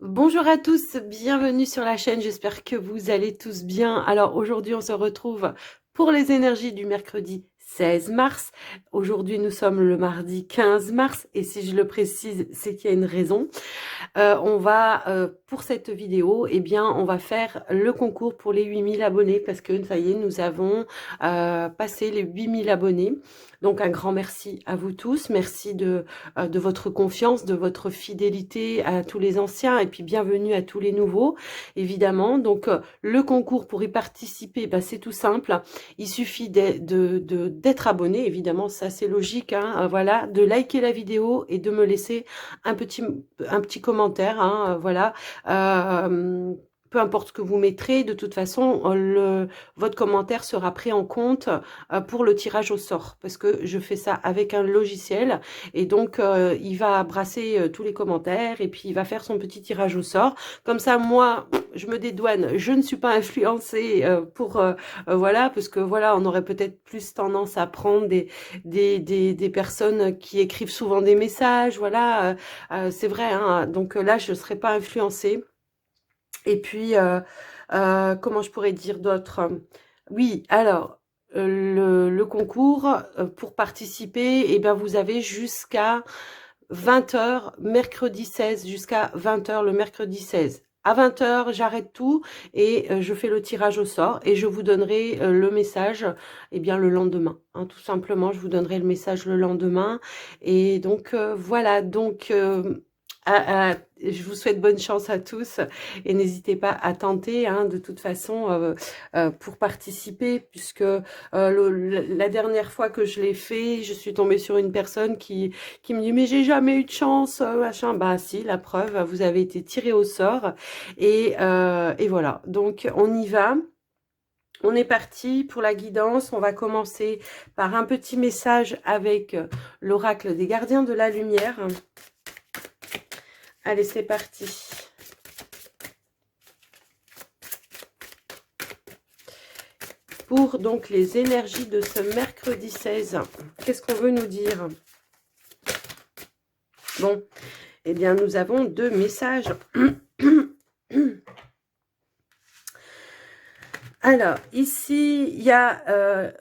Bonjour à tous, bienvenue sur la chaîne, j'espère que vous allez tous bien. Alors aujourd'hui on se retrouve pour les énergies du mercredi 16 mars. Aujourd'hui nous sommes le mardi 15 mars et si je le précise c'est qu'il y a une raison. On va, pour cette vidéo, eh bien, on va faire le concours pour les 8000 abonnés parce que ça y est, nous avons passé les 8000 abonnés. Donc un grand merci à vous tous, merci de votre confiance, de votre fidélité à tous les anciens et puis bienvenue à tous les nouveaux, évidemment. Donc le concours pour y participer, bah, c'est tout simple, il suffit d'être abonné, évidemment, ça c'est logique, hein, voilà, de liker la vidéo et de me laisser un petit commentaire, hein, voilà. Euh, Peu importe ce que vous mettrez, de toute façon, votre commentaire sera pris en compte pour le tirage au sort, parce que je fais ça avec un logiciel, et donc il va brasser tous les commentaires, et puis il va faire son petit tirage au sort. Comme ça, moi, je me dédouane, je ne suis pas influencée voilà, parce que voilà, on aurait peut-être plus tendance à prendre des personnes qui écrivent souvent des messages, voilà, c'est vrai, hein, donc là, je ne serai pas influencée. Et puis, comment je pourrais dire d'autre? Oui, alors, le concours, pour participer, eh ben, vous avez jusqu'à 20 heures, mercredi 16, jusqu'à 20 heures le mercredi 16. À 20 heures, j'arrête tout et je fais le tirage au sort et je vous donnerai le message eh bien, le lendemain. Hein, tout simplement, je vous donnerai le message le lendemain. Et donc, voilà, donc je vous souhaite bonne chance à tous et n'hésitez pas à tenter, hein, de toute façon, pour participer, puisque la dernière fois que je l'ai fait, je suis tombée sur une personne qui me dit mais j'ai jamais eu de chance, machin. Bah si, la preuve, vous avez été tiré au sort et voilà. Donc on y va. On est parti pour la guidance. On va commencer par un petit message avec l'oracle des gardiens de la lumière. Allez, c'est parti. Pour donc les énergies de ce mercredi 16, qu'est-ce qu'on veut nous dire? Bon, eh bien, nous avons deux messages. Alors, ici, il y a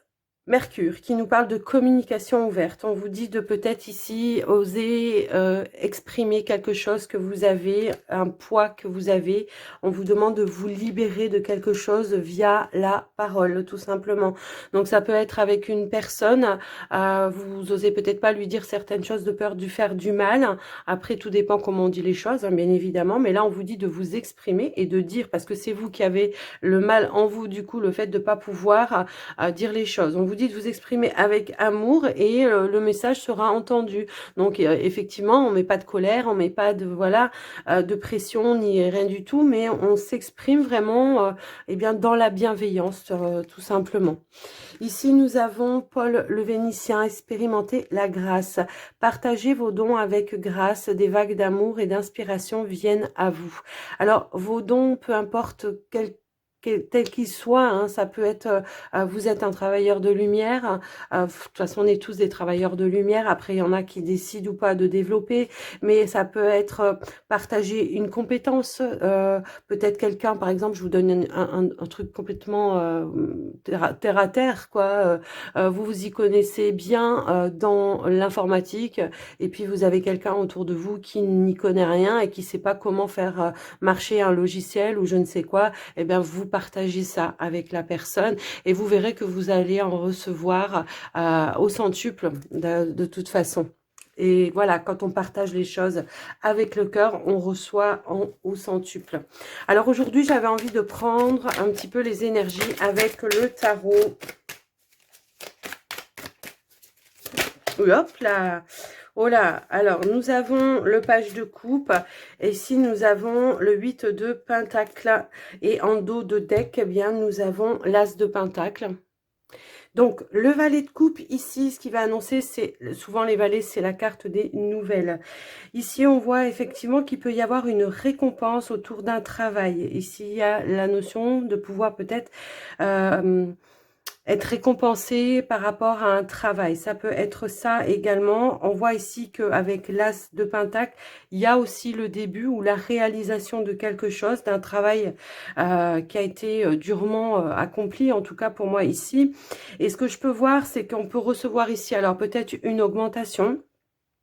Mercure qui nous parle de communication ouverte. On vous dit de peut-être ici oser exprimer quelque chose que vous avez, un poids que vous avez. On vous demande de vous libérer de quelque chose via la parole, tout simplement. Donc ça peut être avec une personne, vous osez peut-être pas lui dire certaines choses de peur de faire du mal. Après, tout dépend comment on dit les choses, hein, bien évidemment. Mais là, on vous dit de vous exprimer et de dire, parce que c'est vous qui avez le mal en vous, du coup, le fait de ne pas pouvoir dire les choses. On vous dit de vous exprimer avec amour et le message sera entendu. Donc effectivement, on met pas de colère, on met pas de voilà de pression ni rien du tout, mais on s'exprime vraiment eh bien dans la bienveillance tout simplement. Ici, nous avons Paul le Vénitien, expérimentez la grâce. Partagez vos dons avec grâce, des vagues d'amour et d'inspiration viennent à vous. Alors, vos dons, peu importe tel qu'il soit, hein, ça peut être, vous êtes un travailleur de lumière, de toute façon on est tous des travailleurs de lumière, après il y en a qui décident ou pas de développer, mais ça peut être partager une compétence, peut-être quelqu'un, par exemple, je vous donne un truc complètement terre à terre, quoi, vous vous y connaissez bien dans l'informatique, et puis vous avez quelqu'un autour de vous qui n'y connaît rien et qui sait pas comment faire marcher un logiciel ou je ne sais quoi, eh bien vous partagez ça avec la personne et vous verrez que vous allez en recevoir au centuple de toute façon. Et voilà, quand on partage les choses avec le cœur, on reçoit au centuple. Alors aujourd'hui, j'avais envie de prendre un petit peu les énergies avec le tarot. Hop là. Oh là, alors nous avons le page de coupe et ici nous avons le 8 de pentacle et en dos de deck, eh bien nous avons l'as de pentacle. Donc le valet de coupe ici, ce qui va annoncer, c'est souvent les valets, c'est la carte des nouvelles. Ici on voit effectivement qu'il peut y avoir une récompense autour d'un travail. Ici il y a la notion de pouvoir peut-être être récompensé par rapport à un travail. Ça peut être ça également. On voit ici qu'avec l'As de Pentacle, il y a aussi le début ou la réalisation de quelque chose, d'un travail qui a été durement accompli, en tout cas pour moi ici. Et ce que je peux voir, c'est qu'on peut recevoir ici, alors peut-être une augmentation.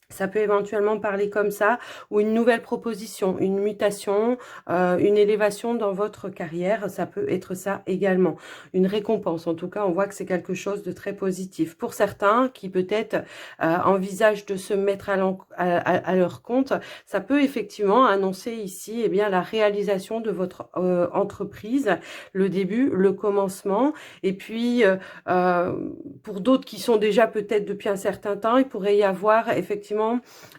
Ça peut éventuellement parler comme ça, ou une nouvelle proposition, une mutation, une élévation dans votre carrière. Ça peut être ça également. Une récompense. En tout cas, on voit que c'est quelque chose de très positif. Pour certains qui peut-être envisagent de se mettre à leur compte, ça peut effectivement annoncer ici eh bien, la réalisation de votre entreprise, le début, le commencement. Et puis, pour d'autres qui sont déjà peut-être depuis un certain temps, il pourrait y avoir effectivement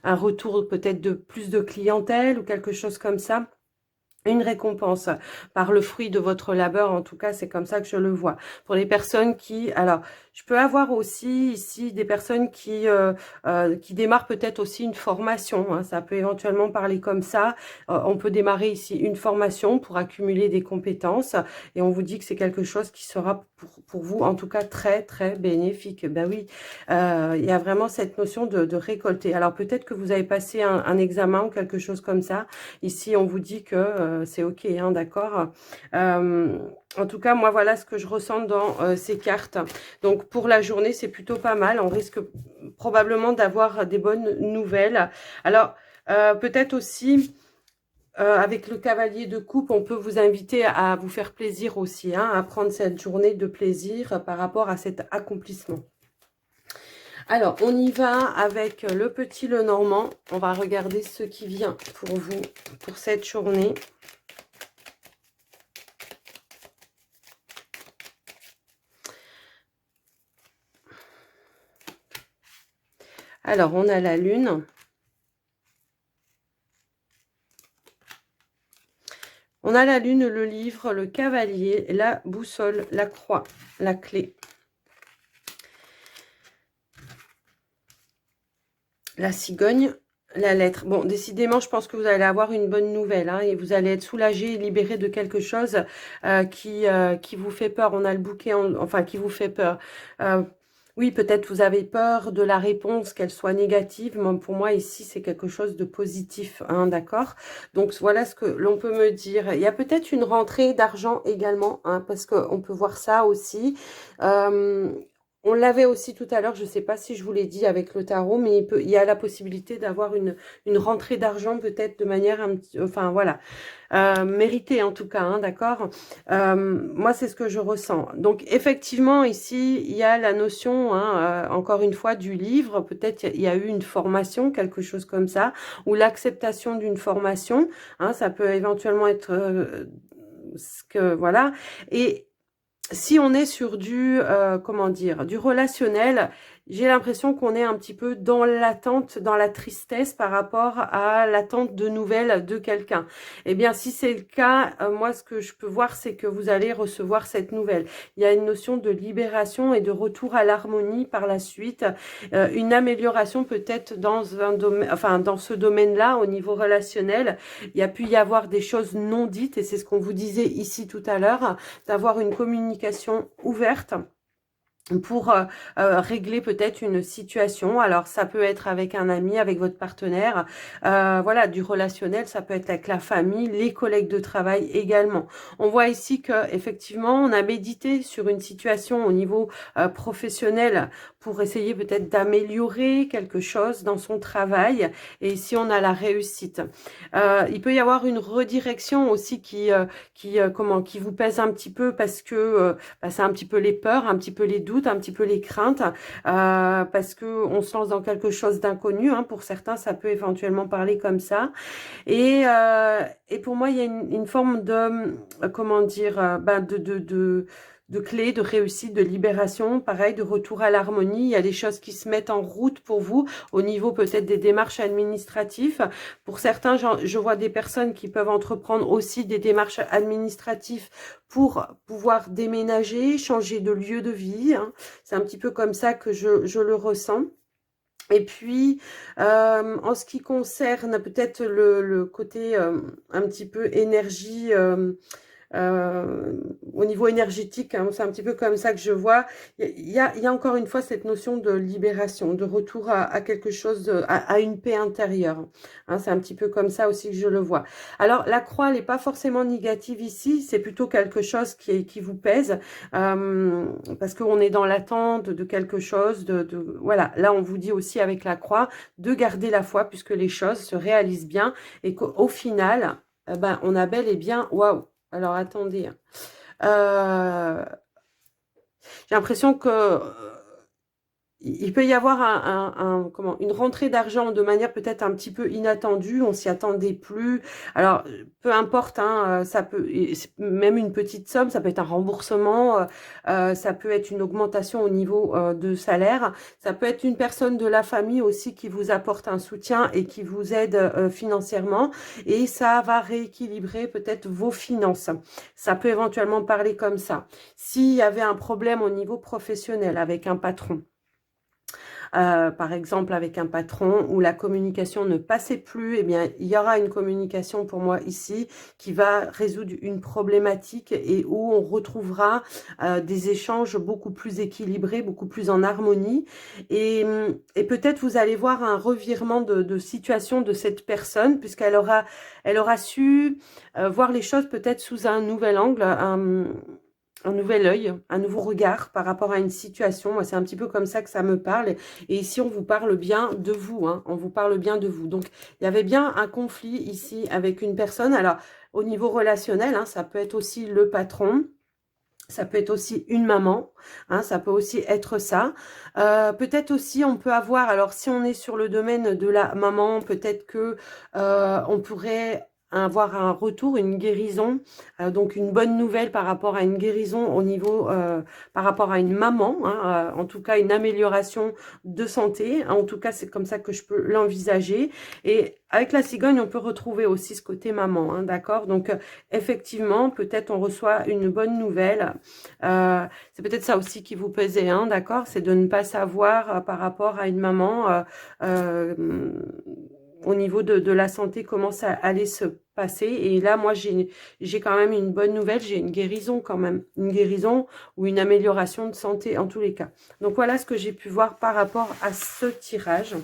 un retour peut-être de plus de clientèle ou quelque chose comme ça. Une récompense par le fruit de votre labeur, en tout cas, c'est comme ça que je le vois. Pour les personnes qui... Alors, je peux avoir aussi ici des personnes qui démarrent peut-être aussi une formation. Hein, ça peut éventuellement parler comme ça. On peut démarrer ici une formation pour accumuler des compétences. Et on vous dit que c'est quelque chose qui sera pour vous, en tout cas, très, très bénéfique. Ben oui, il y a vraiment cette notion de récolter. Alors, peut-être que vous avez passé un examen ou quelque chose comme ça. Ici, on vous dit que c'est OK, hein, d'accord. En tout cas, moi, voilà ce que je ressens dans ces cartes. Donc, pour la journée, c'est plutôt pas mal. On risque probablement d'avoir des bonnes nouvelles. Alors, peut-être aussi... avec le cavalier de coupe, on peut vous inviter à vous faire plaisir aussi, hein, à prendre cette journée de plaisir par rapport à cet accomplissement. Alors, on y va avec le petit Lenormand. On va regarder ce qui vient pour vous, pour cette journée. Alors, on a la Lune. On a la Lune, le livre, le cavalier, la boussole, la croix, la clé. La cigogne, la lettre. Bon, décidément, je pense que vous allez avoir une bonne nouvelle. Hein, et vous allez être soulagé et libéré de quelque chose qui vous fait peur. On a le bouquet, enfin, qui vous fait peur. Oui, peut-être vous avez peur de la réponse, qu'elle soit négative. Mais pour moi, ici, c'est quelque chose de positif. Hein, d'accord. Donc, voilà ce que l'on peut me dire. Il y a peut-être une rentrée d'argent également, hein, parce qu'on peut voir ça aussi. On l'avait aussi tout à l'heure, je ne sais pas si je vous l'ai dit avec le tarot, mais il y a la possibilité d'avoir une rentrée d'argent peut-être de manière un petit, enfin voilà, méritée en tout cas, hein, d'accord. Moi, c'est ce que je ressens. Donc, effectivement, ici, il y a la notion, hein, encore une fois, du livre. Peut-être il y a eu une formation, quelque chose comme ça, ou l'acceptation d'une formation. Hein, ça peut éventuellement être ce que voilà. Et si on est sur du, comment dire, du relationnel, j'ai l'impression qu'on est un petit peu dans l'attente, dans la tristesse par rapport à l'attente de nouvelles de quelqu'un. Eh bien, si c'est le cas, moi, ce que je peux voir, c'est que vous allez recevoir cette nouvelle. Il y a une notion de libération et de retour à l'harmonie par la suite, une amélioration peut-être dans un domaine, enfin, dans ce domaine-là, au niveau relationnel. Il y a pu y avoir des choses non dites, et c'est ce qu'on vous disait ici tout à l'heure, d'avoir une communication ouverte pour régler peut-être une situation. Alors, ça peut être avec un ami, avec votre partenaire. Voilà, du relationnel, ça peut être avec la famille, les collègues de travail également. On voit ici que effectivement, on a médité sur une situation au niveau professionnel pour essayer peut-être d'améliorer quelque chose dans son travail. Et ici, on a la réussite. Il peut y avoir une redirection aussi qui vous pèse un petit peu parce que c'est un petit peu les peurs, un petit peu les doutes, un petit peu les craintes, parce que on se lance dans quelque chose d'inconnu. Hein, pour certains, ça peut éventuellement parler comme ça. Et pour moi, il y a une forme de, comment dire, de clé, de réussite, de libération, pareil, de retour à l'harmonie. Il y a des choses qui se mettent en route pour vous au niveau peut-être des démarches administratives. Pour certains, je vois des personnes qui peuvent entreprendre aussi des démarches administratives pour pouvoir déménager, changer de lieu de vie. Hein. C'est un petit peu comme ça que je le ressens. Et puis, en ce qui concerne peut-être le côté un petit peu énergie, au niveau énergétique, hein, c'est un petit peu comme ça que je vois. Il y a encore une fois cette notion de libération, de retour à quelque chose, à une paix intérieure. Hein, c'est un petit peu comme ça aussi que je le vois. Alors, la croix, elle n'est pas forcément négative ici, c'est plutôt quelque chose qui vous pèse, parce qu'on est dans l'attente de quelque chose, voilà. Là, on vous dit aussi avec la croix de garder la foi, puisque les choses se réalisent bien, et qu'au final, ben, on a bel et bien, waouh, alors attendez, j'ai l'impression que il peut y avoir une rentrée d'argent de manière peut-être un petit peu inattendue, on s'y attendait plus. Alors, peu importe, hein, ça peut, même une petite somme, ça peut être un remboursement, ça peut être une augmentation au niveau de salaire, ça peut être une personne de la famille aussi qui vous apporte un soutien et qui vous aide financièrement, et ça va rééquilibrer peut-être vos finances. Ça peut éventuellement parler comme ça. S'il y avait un problème au niveau professionnel avec un patron, par exemple avec un patron où la communication ne passait plus, eh bien, il y aura une communication pour moi ici qui va résoudre une problématique et où on retrouvera des échanges beaucoup plus équilibrés, beaucoup plus en harmonie. Et peut-être vous allez voir un revirement de situation de cette personne, puisqu'elle aura su voir les choses peut-être sous un nouvel angle, un nouvel œil, un nouveau regard par rapport à une situation. Moi, c'est un petit peu comme ça que ça me parle. Et ici, on vous parle bien de vous. Hein, on vous parle bien de vous. Donc, il y avait bien un conflit ici avec une personne. Alors, au niveau relationnel, hein, ça peut être aussi le patron. Ça peut être aussi une maman, hein, ça peut aussi être ça. Peut-être aussi, on peut avoir, alors si on est sur le domaine de la maman, peut-être que on pourrait avoir un retour, une guérison, donc une bonne nouvelle par rapport à une guérison au niveau, par rapport à une maman, hein, en tout cas une amélioration de santé. En tout cas, c'est comme ça que je peux l'envisager. Et avec la cigogne, on peut retrouver aussi ce côté maman, hein, d'accord? Donc, effectivement, peut-être on reçoit une bonne nouvelle. C'est peut-être ça aussi qui vous pesait, hein, d'accord? C'est de ne pas savoir par rapport à une maman euh, au niveau de la santé comment ça allait se passer. Et là, moi, j'ai quand même une bonne nouvelle, j'ai une guérison quand même. Une guérison ou une amélioration de santé en tous les cas. Donc, voilà ce que j'ai pu voir par rapport à ce tirage.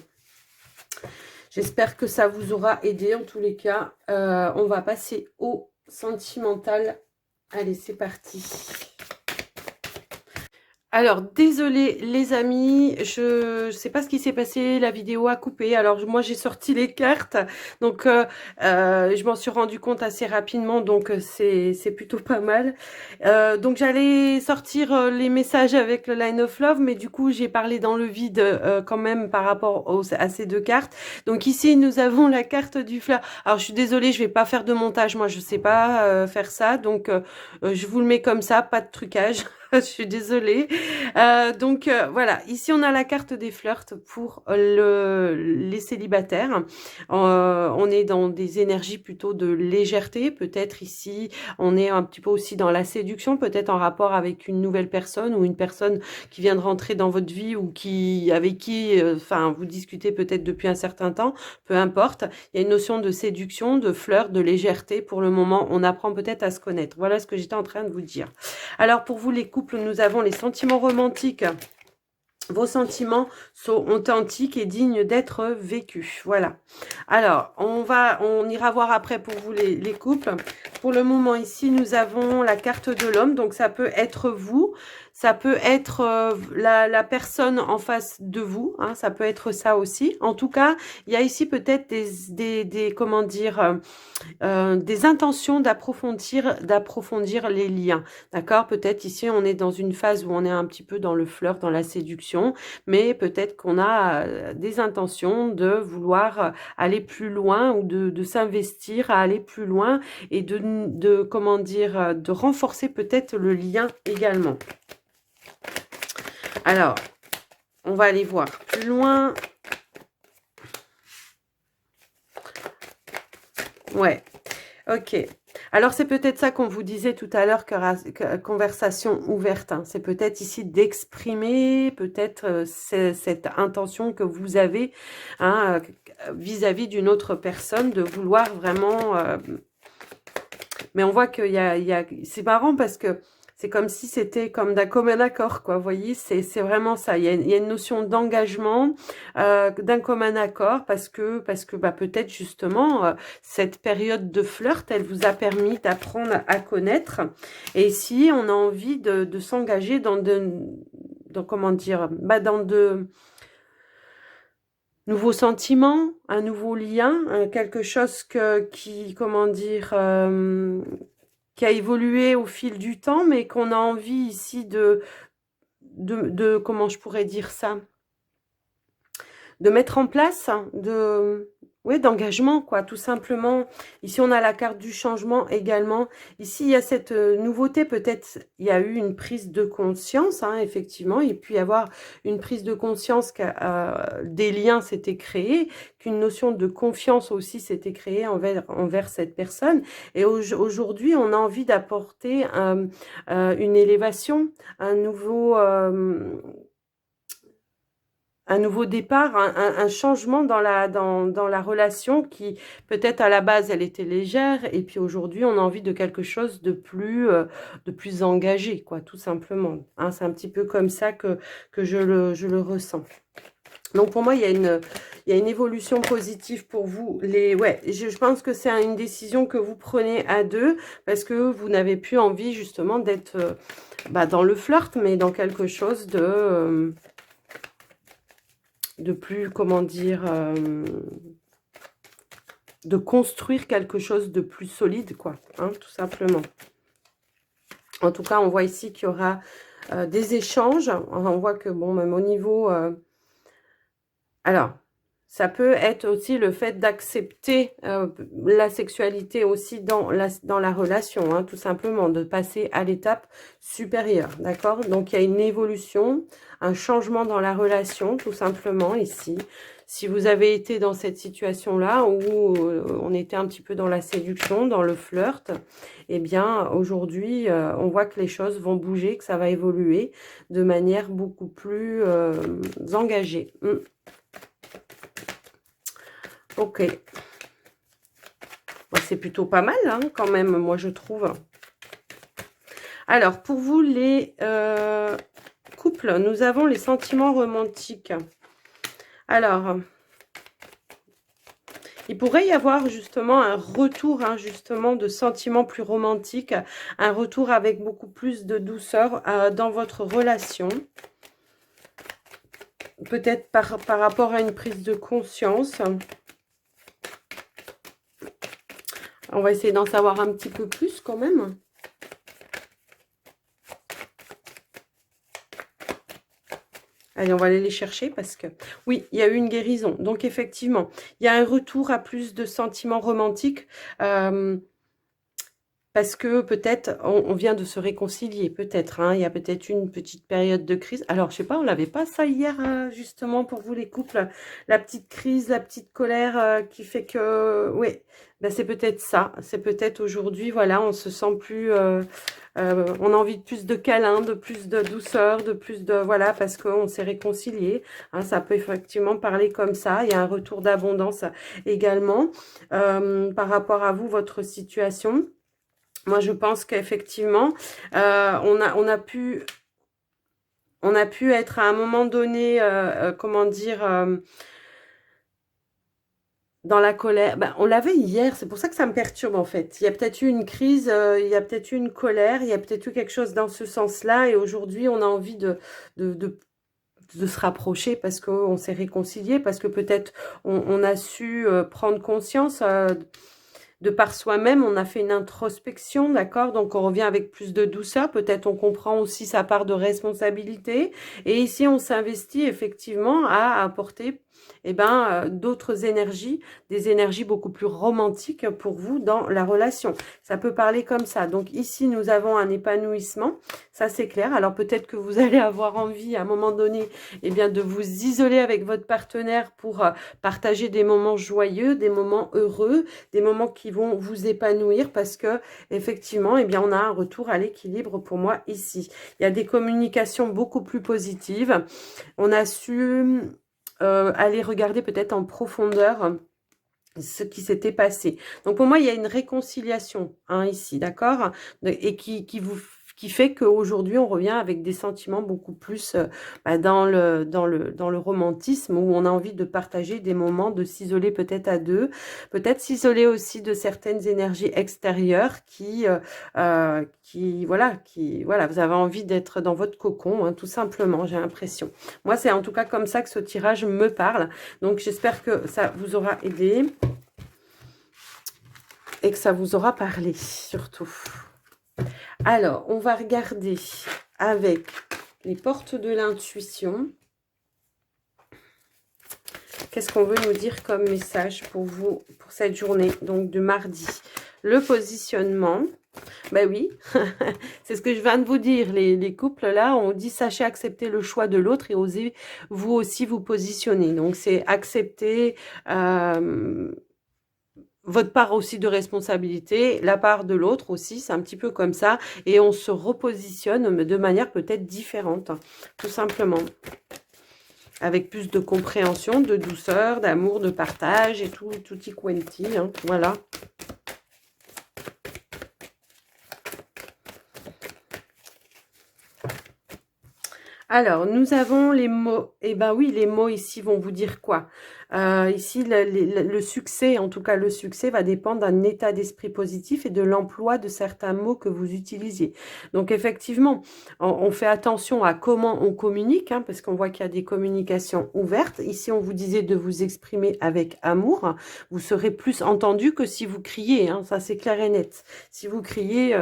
J'espère que ça vous aura aidé en tous les cas. On va passer au sentimental. Allez, c'est parti. Alors, désolé les amis, je sais pas ce qui s'est passé, la vidéo a coupé. Alors, moi, j'ai sorti les cartes. Donc, je m'en suis rendu compte assez rapidement. Donc, c'est plutôt pas mal. Donc, j'allais sortir les messages avec le Line of Love. Mais du coup, j'ai parlé dans le vide quand même par rapport à ces deux cartes. Donc, ici, nous avons la carte du fleur. Alors, je suis désolée, je vais pas faire de montage. Moi, je sais pas faire ça. Donc, je vous le mets comme ça, pas de trucage. Je suis désolée. Donc voilà, ici on a la carte des flirts pour les célibataires. On est dans des énergies plutôt de légèreté, peut-être ici on est un petit peu aussi dans la séduction, peut-être en rapport avec une nouvelle personne ou une personne qui vient de rentrer dans votre vie ou avec qui enfin vous discutez peut-être depuis un certain temps, peu importe. Il y a une notion de séduction, de flirt, de légèreté. Pour le moment, on apprend peut-être à se connaître. Voilà ce que j'étais en train de vous dire. Alors pour vous les couples, nous avons les sentiments romantiques. Vos sentiments sont authentiques et dignes d'être vécus. Voilà. Alors, on ira voir après pour vous les couples. Pour le moment ici, nous avons la carte de l'homme. Donc ça peut être vous. Ça peut être la personne en face de vous, hein, ça peut être ça aussi. En tout cas, il y a ici peut-être des comment dire, des intentions d'approfondir les liens. D'accord? Peut-être ici, on est dans une phase où on est un petit peu dans le flirt, dans la séduction, mais peut-être qu'on a des intentions de vouloir aller plus loin ou de s'investir à aller plus loin et comment dire, de renforcer peut-être le lien également. Alors, on va aller voir plus loin. Ouais, ok. Alors, c'est peut-être ça qu'on vous disait tout à l'heure, que conversation ouverte. Hein. C'est peut-être ici d'exprimer peut-être cette intention que vous avez vis-à-vis d'une autre personne, de vouloir vraiment Mais on voit qu'il c'est marrant parce que c'est comme si c'était comme d'un commun accord, quoi. Vous voyez, c'est vraiment ça. Il y a une notion d'engagement, d'un commun accord parce que bah, peut-être justement cette période de flirt, elle vous a permis d'apprendre à connaître. Et si on a envie de s'engager dans comment dire, bah, dans de nouveaux sentiments, un nouveau lien, quelque chose comment dire, qui a évolué au fil du temps, mais qu'on a envie ici comment je pourrais dire ça, de mettre en place, ouais, d'engagement, quoi, tout simplement. Ici, on a la carte du changement également. Ici, il y a cette nouveauté, peut-être, il y a eu une prise de conscience, hein, effectivement. Il peut y avoir une prise de conscience que des liens s'étaient créés, qu'une notion de confiance aussi s'était créée envers cette personne. Et aujourd'hui, on a envie d'apporter une élévation, un nouveau départ, un changement dans la relation qui, peut-être à la base, elle était légère, et puis aujourd'hui, on a envie de quelque chose de plus engagé, quoi, tout simplement. Hein, c'est un petit peu comme ça que je le ressens. Donc, pour moi, il y a une évolution positive pour vous. Ouais, je pense que c'est une décision que vous prenez à deux, parce que vous n'avez plus envie, justement, d'être bah, dans le flirt, mais dans quelque chose de plus, comment dire, de construire quelque chose de plus solide, quoi, hein, tout simplement. En tout cas, on voit ici qu'il y aura des échanges. On voit que, bon, même au niveau... alors, ça peut être aussi le fait d'accepter la sexualité aussi dans la relation, hein, tout simplement, de passer à l'étape supérieure, d'accord? Donc, il y a une évolution, un changement dans la relation, tout simplement, ici. Si vous avez été dans cette situation-là où on était un petit peu dans la séduction, dans le flirt, eh bien, aujourd'hui, on voit que les choses vont bouger, que ça va évoluer de manière beaucoup plus engagée. Ok. Bon, c'est plutôt pas mal, hein, quand même, moi, je trouve. Alors, pour vous, les couples, nous avons les sentiments romantiques. Alors, il pourrait y avoir justement un retour, hein, justement, de sentiments plus romantiques, un retour avec beaucoup plus de douceur dans votre relation. Peut-être par rapport à une prise de conscience. On va essayer d'en savoir un petit peu plus quand même. Allez, on va aller les chercher parce que... Oui, il y a eu une guérison. Donc, effectivement, il y a un retour à plus de sentiments romantiques parce que peut-être on vient de se réconcilier. Peut-être, hein, il y a peut-être une petite période de crise. Alors, je sais pas, on n'avait pas ça hier, justement, pour vous les couples. La petite crise, la petite colère qui fait que... Oui, ben, c'est peut-être ça. C'est peut-être aujourd'hui, voilà, on se sent plus... on a envie de plus de câlins, de plus de douceur, de plus de... Voilà, parce qu'on s'est réconcilié. Hein, ça peut effectivement parler comme ça. Il y a un retour d'abondance également par rapport à vous, votre situation. Moi, je pense qu'effectivement, on a pu être à un moment donné, comment dire... dans la colère, ben, on l'avait hier, c'est pour ça que ça me perturbe en fait. Il y a peut-être eu une crise, il y a peut-être eu une colère, il y a peut-être eu quelque chose dans ce sens-là. Et aujourd'hui, on a envie de se rapprocher parce qu'on s'est réconcilié, parce que peut-être on a su prendre conscience de par soi-même, on a fait une introspection, d'accord? Donc, on revient avec plus de douceur. Peut-être on comprend aussi sa part de responsabilité. Et ici, on s'investit effectivement à apporter d'autres énergies, des énergies beaucoup plus romantiques pour vous dans la relation. Ça peut parler comme ça. Donc, ici, nous avons un épanouissement. Ça, c'est clair. Alors, peut-être que vous allez avoir envie, à un moment donné, de vous isoler avec votre partenaire pour partager des moments joyeux, des moments heureux, des moments qui vont vous épanouir parce que effectivement, on a un retour à l'équilibre pour moi ici. Il y a des communications beaucoup plus positives. On a su aller regarder peut-être en profondeur ce qui s'était passé. Donc pour moi, il y a une réconciliation hein, ici, d'accord? Et qui fait qu'aujourd'hui, on revient avec des sentiments beaucoup plus bah, dans le romantisme, où on a envie de partager des moments, de s'isoler peut-être à deux, peut-être s'isoler aussi de certaines énergies extérieures voilà, vous avez envie d'être dans votre cocon, hein, tout simplement, j'ai l'impression. Moi, c'est en tout cas comme ça que ce tirage me parle. Donc, j'espère que ça vous aura aidé et que ça vous aura parlé, surtout. Alors, on va regarder avec les portes de l'intuition. Qu'est-ce qu'on veut nous dire comme message pour vous, pour cette journée, donc de mardi? Le positionnement. Ben oui, c'est ce que je viens de vous dire. Les couples, là, on dit sachez accepter le choix de l'autre et osez vous aussi vous positionner. Donc, c'est accepter votre part aussi de responsabilité, la part de l'autre aussi, c'est un petit peu comme ça. Et on se repositionne de manière peut-être différente, tout simplement. Avec plus de compréhension, de douceur, d'amour, de partage et tout, tutti quanti, hein, voilà. Alors, nous avons les mots. Eh ben oui, les mots ici vont vous dire quoi? Ici, le succès, en tout cas le succès, va dépendre d'un état d'esprit positif et de l'emploi de certains mots que vous utilisiez. Donc, effectivement, on fait attention à comment on communique, hein, parce qu'on voit qu'il y a des communications ouvertes. Ici, on vous disait de vous exprimer avec amour. Vous serez plus entendu que si vous criez, hein, ça c'est clair et net. Si vous criez,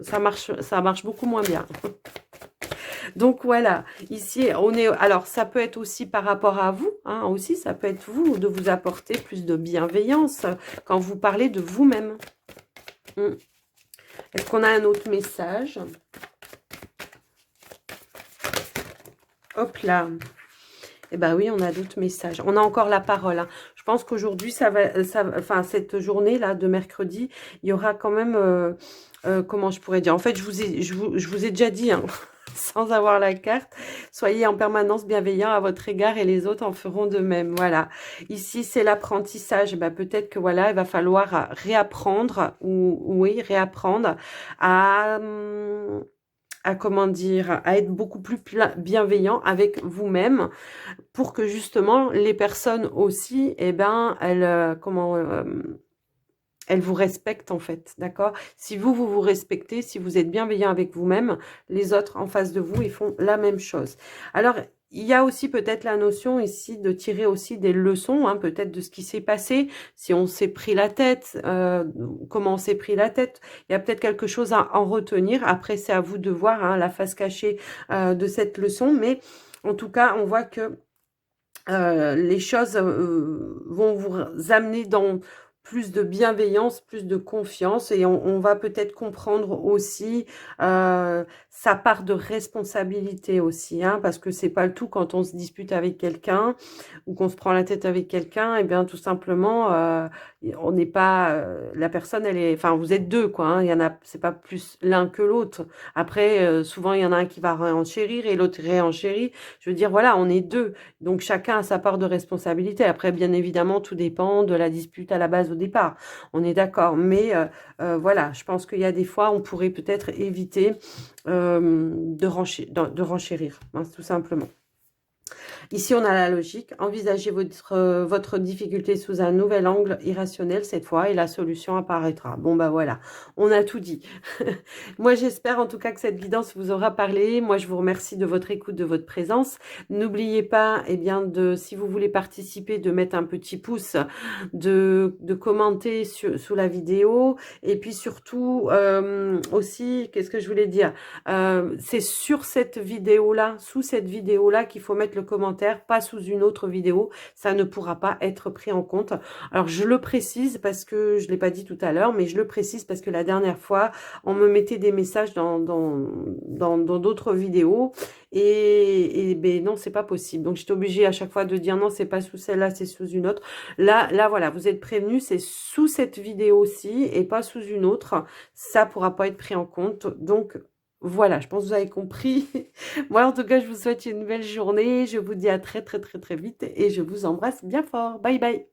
ça marche beaucoup moins bien. Donc voilà, ici on est, alors ça peut être aussi par rapport à vous, hein, aussi ça peut être vous, de vous apporter plus de bienveillance quand vous parlez de vous-même. Est-ce qu'on a un autre message? Hop là. Eh ben oui, on a d'autres messages. On a encore la parole. Hein. Je pense qu'aujourd'hui, enfin cette journée-là de mercredi, il y aura quand même, comment je pourrais dire? En fait, je vous ai déjà dit, hein, sans avoir la carte, soyez en permanence bienveillant à votre égard et les autres en feront de même. Voilà. Ici, c'est l'apprentissage. Ben, peut-être que voilà, il va falloir réapprendre, ou oui, réapprendre à comment dire, à être beaucoup plus bienveillant avec vous-même pour que justement les personnes aussi, eh ben, elles vous respectent en fait, d'accord? Si vous vous respectez, si vous êtes bienveillant avec vous-même, les autres en face de vous, ils font la même chose. Alors, il y a aussi peut-être la notion ici de tirer aussi des leçons, hein, peut-être de ce qui s'est passé, si on s'est pris la tête, comment on s'est pris la tête. Il y a peut-être quelque chose à en retenir. Après, c'est à vous de voir hein, la face cachée de cette leçon. Mais en tout cas, on voit que les choses vont vous amener dans plus de bienveillance, plus de confiance et on va peut-être comprendre aussi sa part de responsabilité aussi, hein, parce que c'est pas le tout quand on se dispute avec quelqu'un ou qu'on se prend la tête avec quelqu'un, et bien tout simplement on n'est pas la personne elle est, enfin vous êtes deux quoi, hein, il y en a, c'est pas plus l'un que l'autre. Après souvent il y en a un qui va réenchérir et l'autre réenchérit. Je veux dire voilà, on est deux. Donc, chacun a sa part de responsabilité. Après, bien évidemment, tout dépend de la dispute à la base au départ. On est d'accord. Mais voilà, je pense qu'il y a des fois, on pourrait peut-être éviter de renchérir, hein, tout simplement. Ici, on a la logique. Envisagez votre difficulté sous un nouvel angle irrationnel cette fois et la solution apparaîtra. Bon, bah voilà, on a tout dit. Moi, j'espère en tout cas que cette guidance vous aura parlé. Moi, je vous remercie de votre écoute, de votre présence. N'oubliez pas, eh bien, si vous voulez participer, de mettre un petit pouce, de commenter sous la vidéo. Et puis surtout, aussi, qu'est-ce que je voulais dire? C'est sur cette vidéo-là, sous cette vidéo-là qu'il faut mettre le commentaire, pas sous une autre vidéo. Ça ne pourra pas être pris en compte. Alors, je le précise parce que je ne l'ai pas dit tout à l'heure, mais je le précise parce que la dernière fois, on me mettait des messages dans d'autres vidéos et ben non, c'est pas possible. Donc, j'étais obligée à chaque fois de dire non, c'est pas sous celle-là, c'est sous une autre. Là, voilà, vous êtes prévenus, c'est sous cette vidéo-ci et pas sous une autre. Ça pourra pas être pris en compte. Donc, voilà, je pense que vous avez compris. Moi, en tout cas, je vous souhaite une belle journée. Je vous dis à très, très, très, très vite et je vous embrasse bien fort. Bye, bye.